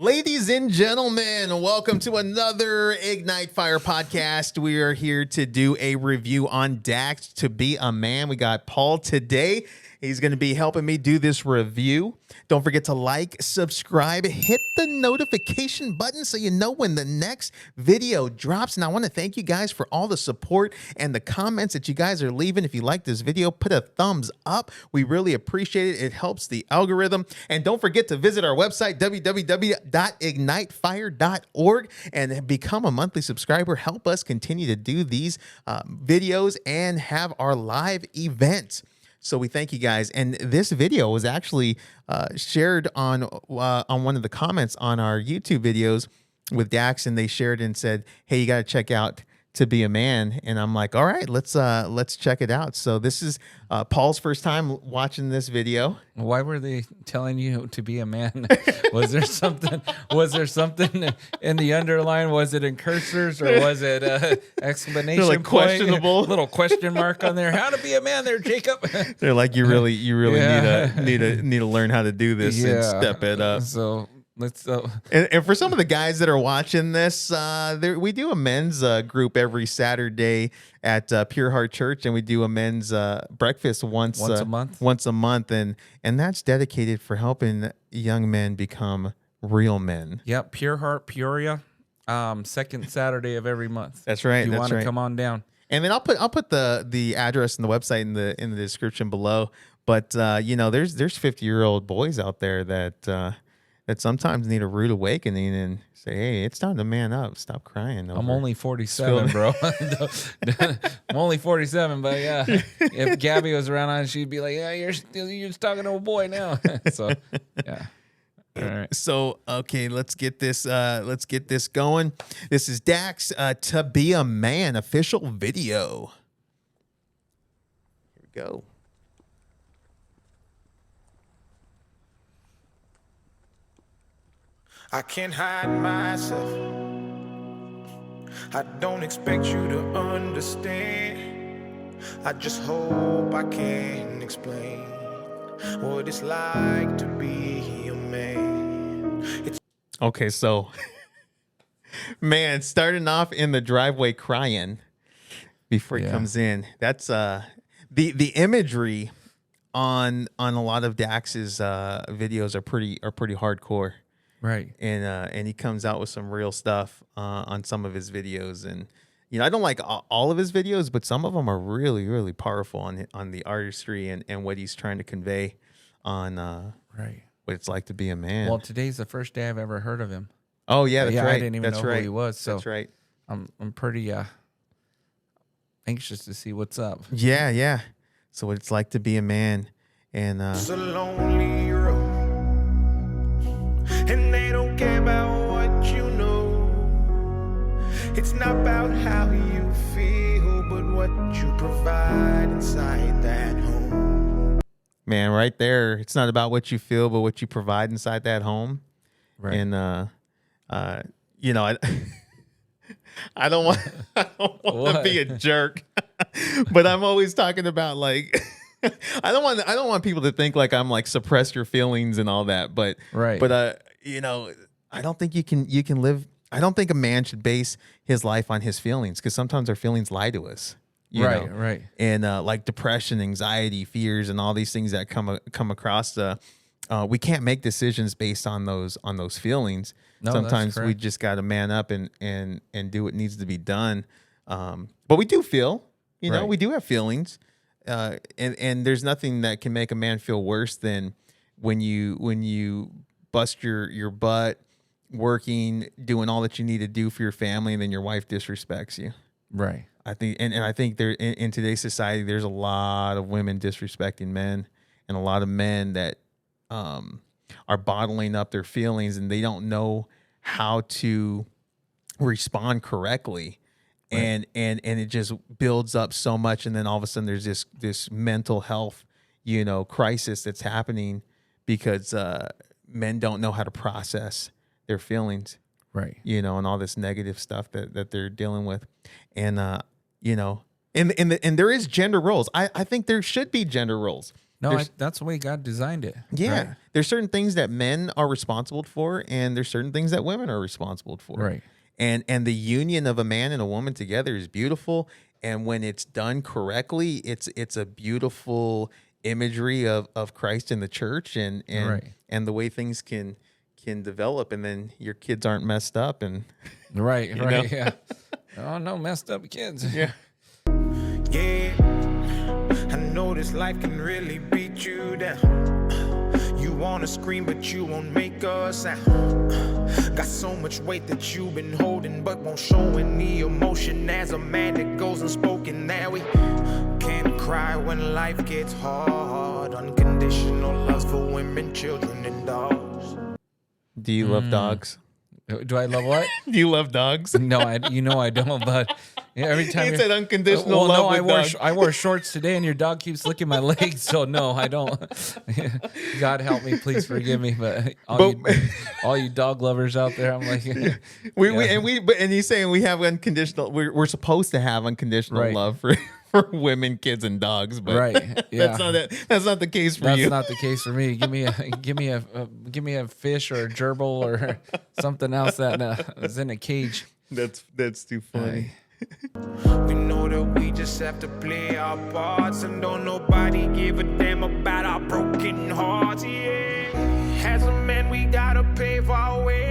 Ladies and gentlemen, welcome to another Ignitfire podcast. We are here to do a review on Dax to Be a Man. We got Paul today. He's going to be helping me do this review. Don't forget to like, subscribe, hit the notification button so you know when the next video drops. And I want to thank you guys for all the support and the comments that you guys are leaving. If you like this video, put a thumbs up. We really appreciate it. It helps the algorithm. And don't forget to visit our website, www.ignitefire.org, and become a monthly subscriber. Help us continue to do these videos and have our live events. So we thank you guys. And this video was actually shared on one of the comments on our YouTube videos with Dax, and they shared and said, "Hey, you got to check out To Be a Man." And I'm like, "All right, let's check it out." So this is Paul's first time watching this video. Why were they telling you to be a man? Was there something? Was there something in the underline? Was it in cursors or was it exclamation like point? questionable. Little question mark on there. How to be a man there, Jacob? They're like, you really Yeah. need to learn how to do this and step it up. So let's. And for some of the guys that are watching this, we do a men's group every Saturday at Pure Heart Church, and we do a men's breakfast once a month, and that's dedicated for helping young men become real men. Yep, Pure Heart Peoria, second Saturday of every month. That's right. If you that's want to right. come on down. And then I'll put the address and the website in the description below. But there's 50-year-old boys out there that sometimes need a rude awakening and say, "Hey, it's time to man up. Stop crying." I'm only 47, bro. I'm only 47, but yeah, if Gabby was around, she'd be like, "Yeah, you're just talking to a boy now." So, yeah. All right. So, okay, let's get this going. This is Dax To Be a Man official video. Here we go. I can't hide myself. I don't expect you to understand. I just hope I can explain what it's like to be a man. Okay, so man, starting off in the driveway crying before he comes in. That's the imagery on a lot of Dax's videos are pretty hardcore. Right. And he comes out with some real stuff on some of his videos, and I don't like all of his videos, but some of them are really, really powerful on the artistry and what he's trying to convey on right what it's like to be a man. Well, today's the first day I've ever heard of him. Oh yeah, that's right. I didn't even know who he was. So that's right. I'm pretty anxious to see what's up. Yeah. So what it's like to be a man, and It's a lonely road, and they don't care about what you know. It's not about how you feel, but what you provide inside that home. man, right there, it's not about what you feel, but what you provide inside that home. Right. And I don't want to be a jerk, but I'm always talking about like I don't want people to think like I'm like suppress your feelings and all that, but Right. But I don't think you can live. I don't think a man should base his life on his feelings, because sometimes our feelings lie to us. You know? Right. And like depression, anxiety, fears, and all these things that come across. We can't make decisions based on those feelings. No, sometimes that's we correct. just got to man up and do what needs to be done. But we do feel, Right. we do have feelings. And there's nothing that can make a man feel worse than when you bust your butt working, doing all that you need to do for your family, and then your wife disrespects you. Right. I think, and I think there in today's society, there's a lot of women disrespecting men, and a lot of men that are bottling up their feelings, and they don't know how to respond correctly. Right. And it just builds up so much, and then all of a sudden there's this mental health, crisis that's happening because men don't know how to process their feelings. Right. And all this negative stuff that they're dealing with. And and there is gender roles. I think there should be gender roles. No, that's the way God designed it. Yeah. Right? There's certain things that men are responsible for, and there's certain things that women are responsible for. Right. And the union of a man and a woman together is beautiful. And when it's done correctly, it's a beautiful imagery of Christ in the church and the way things can develop, and then your kids aren't messed up and right, know? yeah. Oh no, messed up kids. Yeah. Yeah, I know this life can really beat you down. You wanna scream, but you won't make a sound. Got so much weight that you've been holding, but won't show any emotion. As a man that goes unspoken, that we can't cry when life gets hard. Unconditional loves for women, children, and dogs. Do you love dogs? Do I love what? Do you love dogs? No, I don't. But yeah, every time He said unconditional well, love. no, with dogs. I wore shorts today, and your dog keeps licking my legs. So no, I don't. God help me, please forgive me. But all you dog lovers out there, I'm like, and he's saying we have unconditional. We're supposed to have unconditional Right. love for women, kids, and dogs, but right, yeah. that's not the case for That's you. not the case for me. Give me a fish or a gerbil or something else that is in a cage. That's too funny. We know that we just have to play our parts, and don't nobody give a damn about our broken hearts. Yeah, as a man, we gotta pave our way.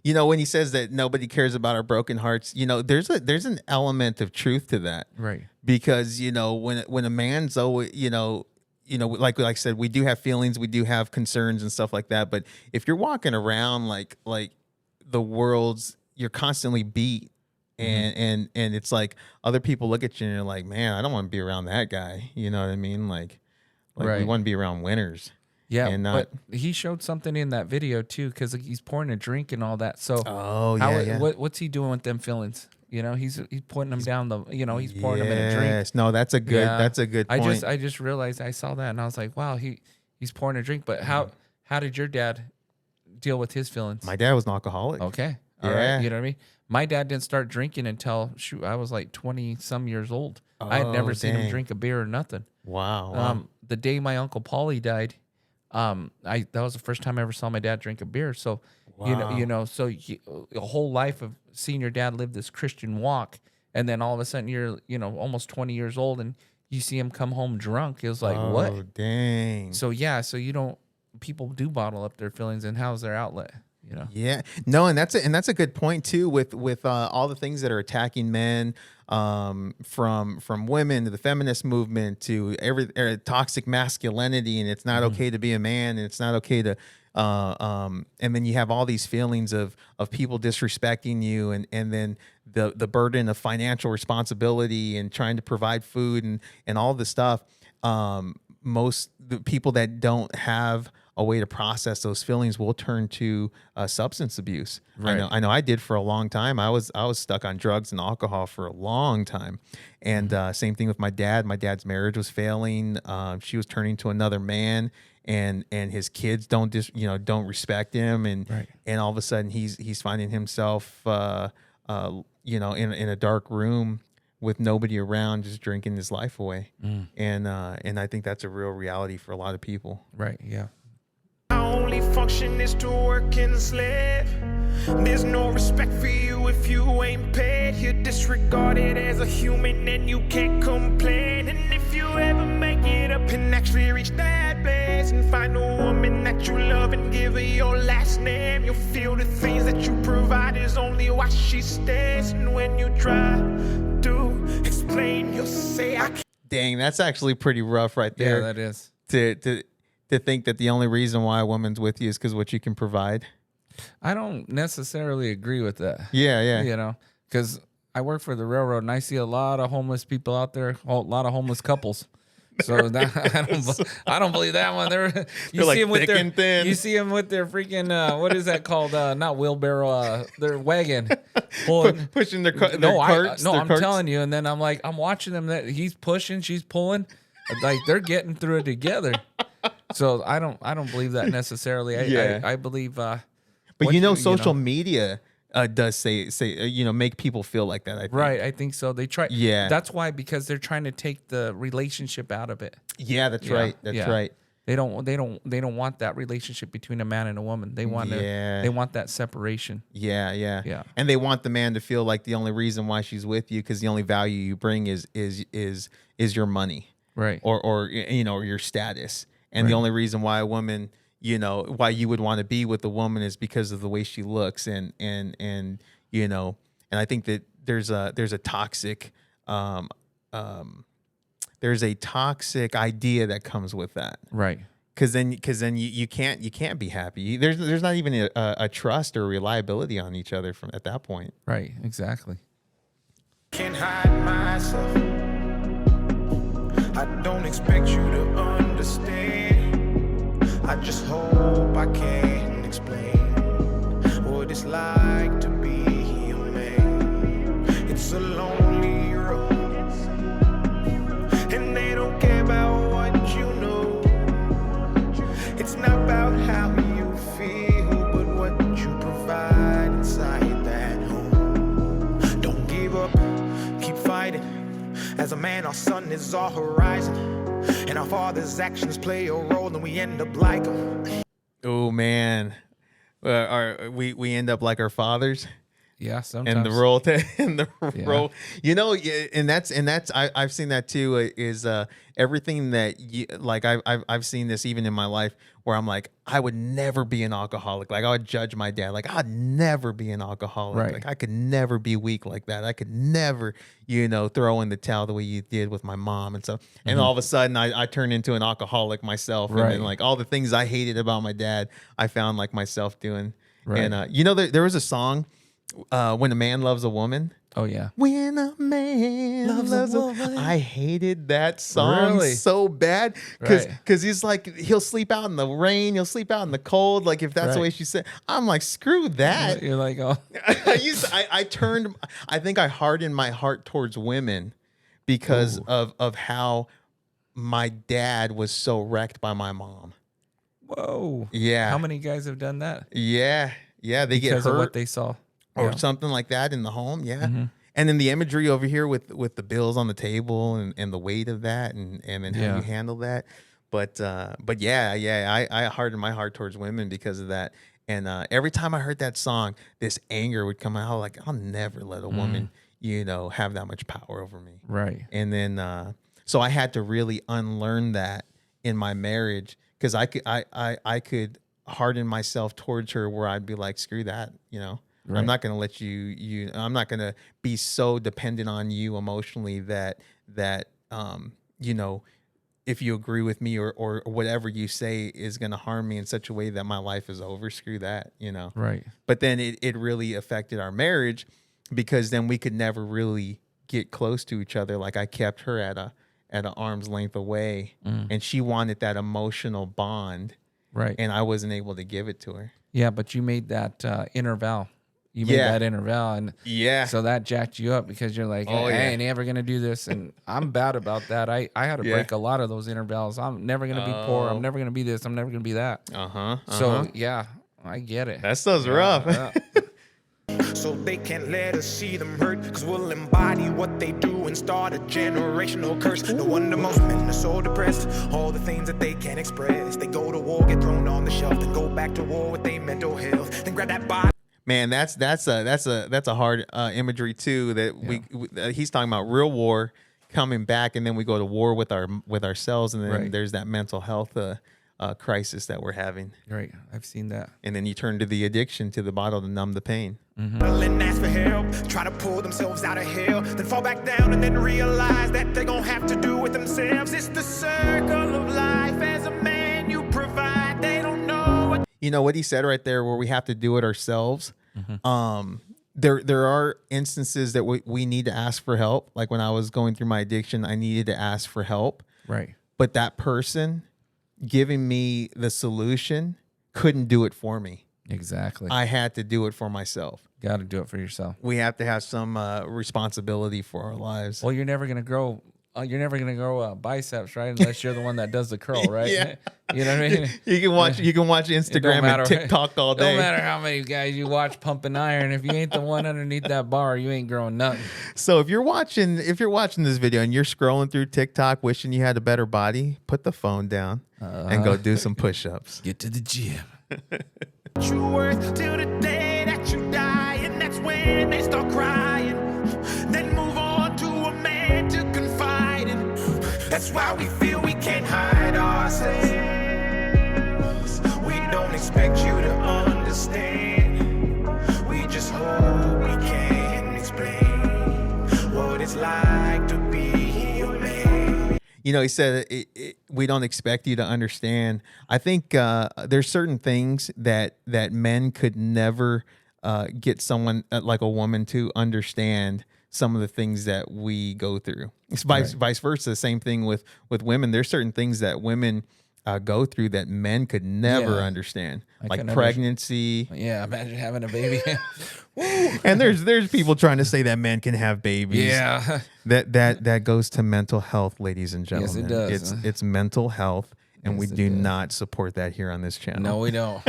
You know, when he says that nobody cares about our broken hearts, you know, there's an element of truth to that. Right. Because, you know, when a man's always, you know, like I said, we do have feelings, we do have concerns and stuff like that. But if you're walking around like the world's, you're constantly beat, and it's like other people look at you and you're like, man, I don't want to be around that guy. You know what I mean? Like Right. we want to be around winners. Yeah, And not, but he showed something in that video too, because he's pouring a drink and all that. So, what's he doing with them feelings? You know, he's putting them down the. You know, he's pouring them in a drink. Yes, no, that's a good point. I just realized I saw that and I was like, wow, he's pouring a drink. But how did your dad deal with his feelings? My dad was an alcoholic. Okay, all Yeah. right, you know what I mean. My dad didn't start drinking until I was like 20 some years old. I had never seen him drink a beer or nothing. Wow. The day my Uncle Paulie died. That was the first time I ever saw my dad drink a beer. So, so a whole life of seeing your dad live this Christian walk, and then all of a sudden you're, almost 20 years old, and you see him come home drunk. It was like, what? Oh, dang. So people do bottle up their feelings, and how's their outlet? Yeah, no, and that's a good point too. With all the things that are attacking men, from women to the feminist movement to toxic masculinity, and it's not okay to be a man, and it's not okay to, and then you have all these feelings of people disrespecting you, and then the burden of financial responsibility and trying to provide food and all this stuff. Most the people that don't have a way to process those feelings will turn to substance abuse. Right. I know I did for a long time. I was stuck on drugs and alcohol for a long time. And same thing with my dad. My dad's marriage was failing. She was turning to another man, and his kids don't respect him, and all of a sudden he's finding himself in a dark room with nobody around, just drinking his life away. And I think that's a real reality for a lot of people. Right. Yeah. Our only function is to work and slave. There's no respect for you if you ain't paid. You're disregarded as a human and you can't complain. And if you ever make it up and actually reach that place and find a woman that you love and give her your last name, you'll feel the things that you provide is only why she stays. And when you try to explain, you'll say, I can't. Dang, that's actually pretty rough right there. Yeah, that is. To think that the only reason why a woman's with you is because what you can provide. I don't necessarily agree with that. Yeah. Because I work for the railroad and I see a lot of homeless people out there, a lot of homeless couples. So that, I don't believe that one. They're like thick and thin. You see them with their freaking what is that called? Not wheelbarrow, their wagon, pushing their carts. I'm telling you. And then I'm like, I'm watching them. That he's pushing, she's pulling, like they're getting through it together. So I don't believe that necessarily. I believe. But social media does say make people feel like that. I think. Right, I think so. They try. Yeah. That's why, because they're trying to take the relationship out of it. Yeah, that's right. That's right. They don't want that relationship between a man and a woman. They want they want that separation. Yeah. And they want the man to feel like the only reason why she's with you because the only value you bring is your money, Right. Or your status. And the only reason why a woman, why you would want to be with a woman is because of the way she looks, and I think that there's a toxic idea that comes with that. Right. Because then you can't be happy. There's not even a trust or reliability on each other at that point. Right. Exactly. Can't hide myself. I don't expect you to understand. I just hope I can explain what it's like to be a man. It's a lonely road, and they don't care about what you know. It's not about how you feel, but what you provide inside that home. Don't give up, keep fighting. As a man, our sun is our horizon, and our father's actions play a role, and we end up like them. Oh man, we end up like our fathers. Yeah, sometimes. And the role, and that's I've seen that too. Is everything that you like? I've seen this even in my life where I'm like, I would never be an alcoholic. Like I would judge my dad. Like I'd never be an alcoholic. Right. Like I could never be weak like that. I could never, throw in the towel the way you did with my mom and stuff. And all of a sudden, I turn into an alcoholic myself. Right. And then, like all the things I hated about my dad, I found like myself doing. Right. And there was a song. When a man loves a woman. Oh yeah. When a man loves a woman. I hated that song so bad because he's like he'll sleep out in the rain, he'll sleep out in the cold. Like if that's the way she said, I'm like screw that. You're like oh. I think I hardened my heart towards women because of how my dad was so wrecked by my mom. Whoa. Yeah. How many guys have done that? Yeah. They because get hurt. of what they saw. Or something like that in the home, And then the imagery over here with the bills on the table and the weight of that and then how you handle that. But I hardened my heart towards women because of that. And every time I heard that song, this anger would come out. Like I'll never let a woman, have that much power over me. Right. And then so I had to really unlearn that in my marriage because I could harden myself towards her where I'd be like, screw that, Right. I'm not going to let you. I'm not going to be so dependent on you emotionally that if you agree with me or whatever you say is going to harm me in such a way that my life is over. Screw that, Right. But then it really affected our marriage because then we could never really get close to each other. Like I kept her at an arm's length away, and she wanted that emotional bond, right? And I wasn't able to give it to her. Yeah, but you made that inner vow. You made that inner vow, and so that jacked you up because you're like, I ain't ever gonna do this, and I'm bad about that. I had to break a lot of those inner vows. I'm never gonna be poor. I'm never gonna be this. I'm never gonna be that. So I get it. That stuff's rough. So they can't let us see them hurt, cause we'll embody what they do and start a generational curse. No wonder most men are so depressed. All the things that they can't express. They go to war, get thrown on the shelf, then go back to war with their mental health. Then grab that body. Man, that's a hard imagery too. That he's talking about real war coming back, and then we go to war with ourselves, and then there's that mental health crisis that we're having. Right, I've seen that. And then you turn to the addiction, to the bottle to numb the pain. And ask for help, try to pull themselves out of hell, then fall back down and then realize that they're gonna have to do it themselves. It's the circle of life. As a man, you provide. They don't know what. What he said right there, where we have to do it ourselves. There are instances that we need to ask for help. Like when I was going through my addiction, I needed to ask for help. Right. But that person giving me the solution couldn't do it for me. Exactly. I had to do it for myself. Got to do it for yourself. We have to have some responsibility for our lives. Well, you're never going to grow you're never gonna grow biceps, right? Unless you're the one that does the curl, right? Yeah. You know what I mean? You can watch Instagram and TikTok all day. Don't matter how many guys you watch pumping iron. If you ain't the one underneath that bar, you ain't growing nothing. So if you're watching this video and you're scrolling through TikTok wishing you had a better body, put the phone down and go do some push-ups. Get to the gym. True worth till the day that you die, and that's when they start crying. Then move on to a man to confide in. That's why we feel we can't hide ourselves. We don't expect you to understand. We just hope we can explain what it's like to be your man. You know, he said, we don't expect you to understand. I think there's certain things that men could never get someone like a woman to understand some of the things that we go through. It's vice versa. Same thing with women. There's certain things that women go through that men could never understand, like pregnancy. Yeah, imagine having a baby. And there's people trying to say that men can have babies. Yeah, that goes to mental health, ladies and gentlemen. Yes, it does. It's mental health, and Yes, we it do does. not support that here on this channel. no, we don't.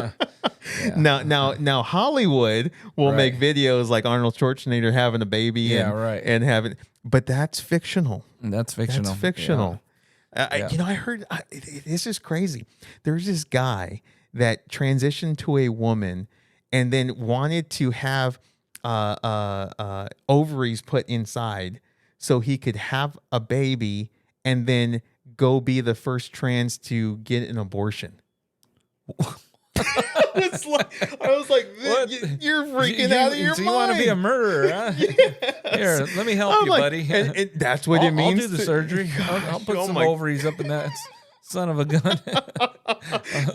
Yeah. Now Hollywood will make videos like Arnold Schwarzenegger having a baby. Yeah, right. And having, but that's fictional. That's fictional. That's fictional. Yeah. You know, I heard this is crazy. There's this guy that transitioned to a woman and then wanted to have ovaries put inside so he could have a baby and then go be the first trans to get an abortion. I was like, What? you're freaking out of your so mind. you want to be a murderer, huh? Here, let me help I'm you, like, buddy. and that's what it means. I'll do the surgery. I'll put Oh some my- ovaries up in that son of a gun.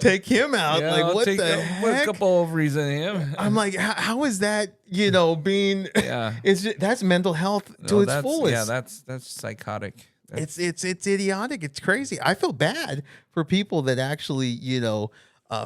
Take him out. Yeah, like, I'll what take the put a heck? couple ovaries in him. I'm like, how is that, you know, being, Yeah. that's mental health to No, its that's- fullest. Yeah, that's psychotic. It's idiotic. It's crazy. I feel bad for people that actually, you know,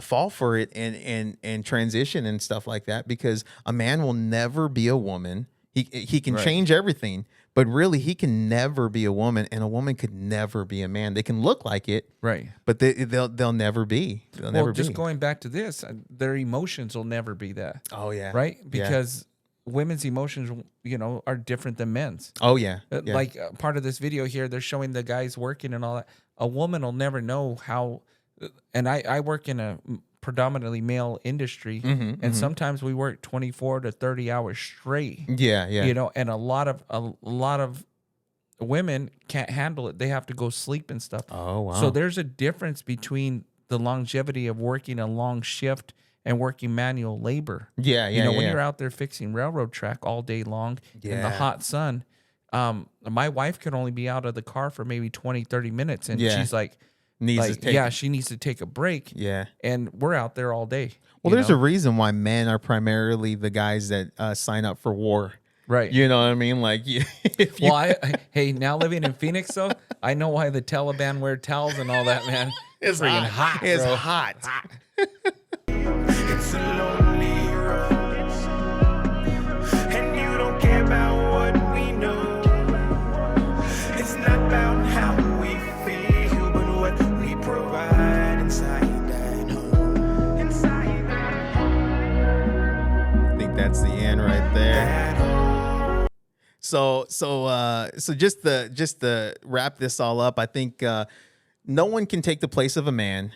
fall for it and transition and stuff like that, because a man will never be a woman. He can change everything, but really he can never be a woman, and a woman could never be a man. They can look like it, Right. but they'll never be. They'll never just be. going back to this, their emotions will never be that. Oh yeah. Right? Yeah. Because women's emotions, you know, are different than men's. Oh yeah. Yeah. Like part of this video here, they're showing the guys working and all that. A woman will never know how, and I work in a predominantly male industry, and sometimes we work 24 to 30 hours straight. Yeah. You know, and a lot of women can't handle it. They have to go sleep and stuff. Oh wow. So there's a difference between the longevity of working a long shift and working manual labor. Yeah. You know, when you're out there fixing railroad track all day long in the Yeah. hot sun, my wife could only be out of the car for maybe 20, 30 minutes. And Yeah. she's like, she needs to take a break. Yeah. And we're out there all day. Well, you there's know? a reason why men are primarily the guys that sign up for war. Right. You know what I mean? Like, if you, Well, hey, now living in Phoenix, though, I know why the Taliban wear towels and all that, man. it's freaking hot, It's bro. hot. It's a lonely road, and you don't care about what we know. It's not about how we feel, but what we provide inside that home. Inside that home. I think that's the end right there. That home. So just to wrap this all up, I think no one can take the place of a man.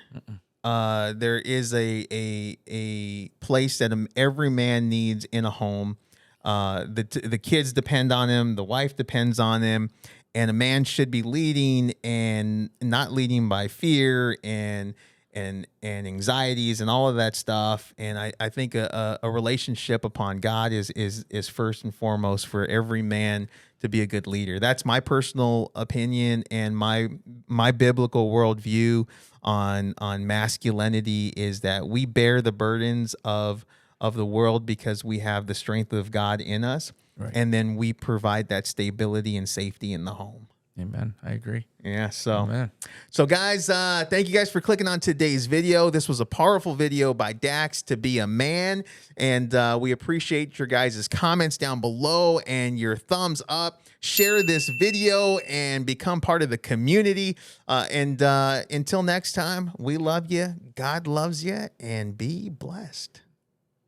There is a place that every man needs in a home. The kids depend on him. The wife depends on him. And a man should be leading and not leading by fear and anxieties and all of that stuff. And I think a relationship upon God is first and foremost for every man to be a good leader. That's my personal opinion, and my biblical worldview on masculinity is that we bear the burdens of the world because we have the strength of God in us. Right. And then we provide that stability and safety in the home. Amen. I agree. Yeah. So, Amen. so guys, thank you guys for clicking on today's video. This was a powerful video by Dax, To Be a Man. And we appreciate your guys' comments down below and your thumbs up. Share this video and become part of the community. And until next time, we love you. God loves you, and be blessed.